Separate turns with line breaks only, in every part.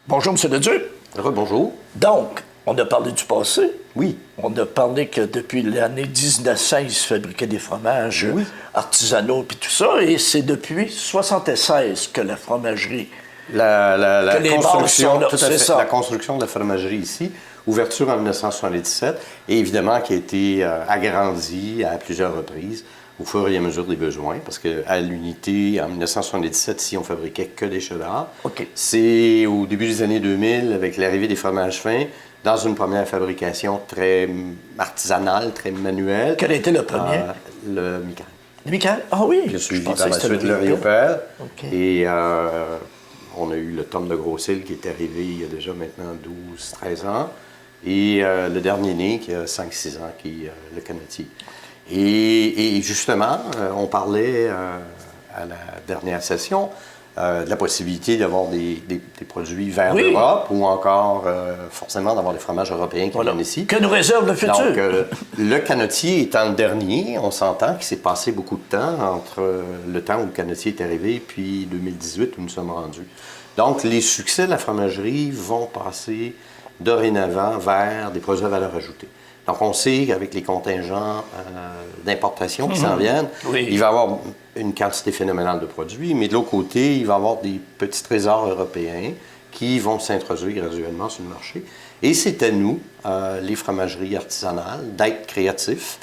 Bonjour, M. Leduc.
Rebonjour.
Donc, on a parlé du passé.
Oui.
On a parlé que depuis l'année 1900, ils se fabriquaient des fromages artisanaux puis tout ça. Et c'est depuis 1976 que la fromagerie...
La
les
construction,
bases sont là,
tout à
c'est
fait,
ça.
la construction de la fromagerie ici, ouverture en 1977, et évidemment qui a été agrandie à plusieurs reprises au fur et à mesure des besoins, parce qu'à l'unité, en 1977, ici, on fabriquait que des cheddars.
OK.
C'est au début des années 2000, avec l'arrivée des fromages fins, dans une première fabrication très artisanale, très manuelle.
Quel était le premier?
Le Michael.
Le Michael? Ah oui!
J'ai suivi
pensais
par la
que c'était
suite le Rio
Père.
Père.
OK.
Et on a eu le tome de Grossil qui est arrivé il y a déjà maintenant 12-13 ans. Et le dernier né qui a 5-6 ans, qui est le Canetier. Et justement, on parlait à la dernière session de la possibilité d'avoir des produits vers l'Europe ou encore forcément d'avoir des fromages européens qui viennent ici.
Que nous réserve le futur?
Donc, le Canetier étant le dernier, on s'entend qu'il s'est passé beaucoup de temps entre le temps où le Canetier est arrivé et puis 2018 où nous sommes rendus. Donc, les succès de la fromagerie vont passer dorénavant vers des produits à valeur ajoutée. Donc, on sait qu'avec les contingents d'importation qui s'en viennent, il va y avoir une quantité phénoménale de produits, mais de l'autre côté, il va y avoir des petits trésors européens qui vont s'introduire graduellement sur le marché. Et c'est à nous, les fromageries artisanales, d'être créatifs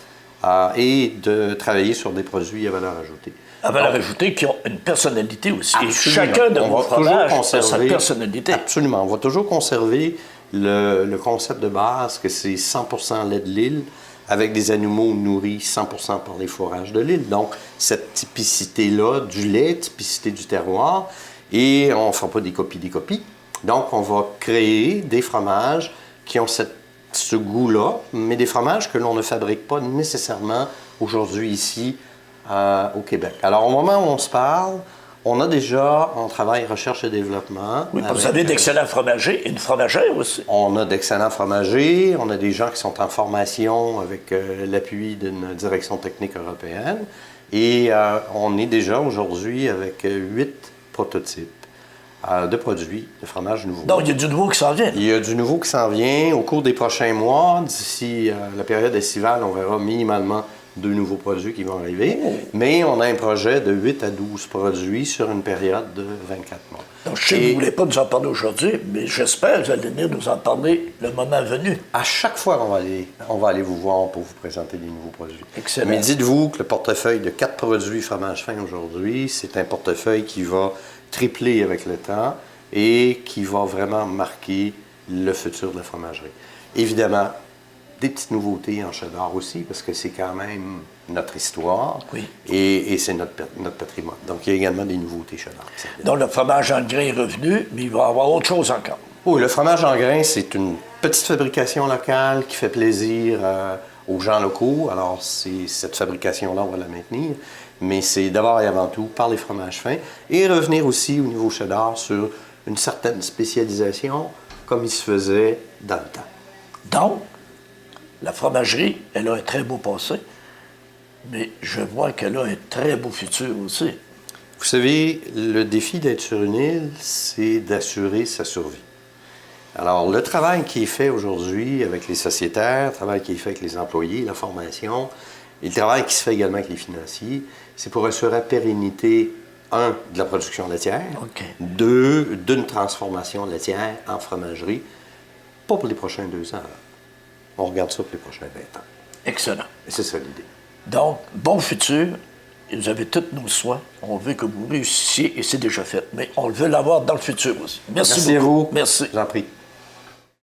et de travailler sur des produits à valeur ajoutée.
À valeur ajoutée qui ont une personnalité aussi.
Absolument.
Et chacun de vos fromages a sa personnalité.
Absolument. On va toujours conserver le concept de base que c'est 100% lait de l'île avec des animaux nourris 100% par les fourrages de l'île. Donc, cette typicité-là du lait, typicité du terroir, et on ne fera pas des copies. Donc, on va créer des fromages qui ont ce goût-là, mais des fromages que l'on ne fabrique pas nécessairement aujourd'hui ici au Québec. Alors, au moment où on se parle, on a déjà en travail recherche et développement.
Oui, vous avez d'excellents fromagers et une fromagère aussi.
On a d'excellents fromagers. On a des gens qui sont en formation avec l'appui d'une direction technique européenne. Et on est déjà aujourd'hui avec 8 prototypes de produits de fromage nouveau.
Donc, il y a du nouveau qui s'en vient.
Il y a du nouveau qui s'en vient. Au cours des prochains mois, d'ici la période estivale, on verra minimalement 2 nouveaux produits qui vont arriver. Mais on a un projet de 8 à 12 produits sur une période de 24 mois.
Donc, je sais que vous ne voulez pas nous en parler aujourd'hui, mais j'espère que vous allez venir nous en parler le moment venu.
À chaque fois, on va aller vous voir pour vous présenter des nouveaux produits.
Excellent.
Mais dites-vous que le portefeuille de 4 produits fromage fin aujourd'hui, c'est un portefeuille qui va tripler avec le temps et qui va vraiment marquer le futur de la fromagerie. Évidemment, des petites nouveautés en cheddar aussi, parce que c'est quand même notre histoire et c'est notre patrimoine. Donc, il y a également des nouveautés cheddar.
Donc, le fromage en grain est revenu, mais il va y avoir autre chose encore.
Oui, le fromage en grain, c'est une petite fabrication locale qui fait plaisir aux gens locaux. Alors, cette fabrication-là, on va la maintenir. Mais c'est d'abord et avant tout par les fromages fins et revenir aussi au niveau cheddar sur une certaine spécialisation comme il se faisait dans le temps.
Donc, la fromagerie, elle a un très beau passé, mais je vois qu'elle a un très beau futur aussi.
Vous savez, le défi d'être sur une île, c'est d'assurer sa survie. Alors, le travail qui est fait aujourd'hui avec les sociétaires, le travail qui est fait avec les employés, la formation, et le travail qui se fait également avec les financiers, c'est pour assurer la pérennité, 1, de la production laitière, 2, d'une transformation laitière en fromagerie, pas pour les prochains 2 ans. On regarde ça pour les prochains 20 ans.
Excellent.
Et c'est ça l'idée.
Donc, bon futur. Et vous avez tous nos soins. On veut que vous réussissiez et c'est déjà fait. Mais on veut l'avoir dans le futur aussi. Merci beaucoup.
À vous.
Merci.
J'en prie.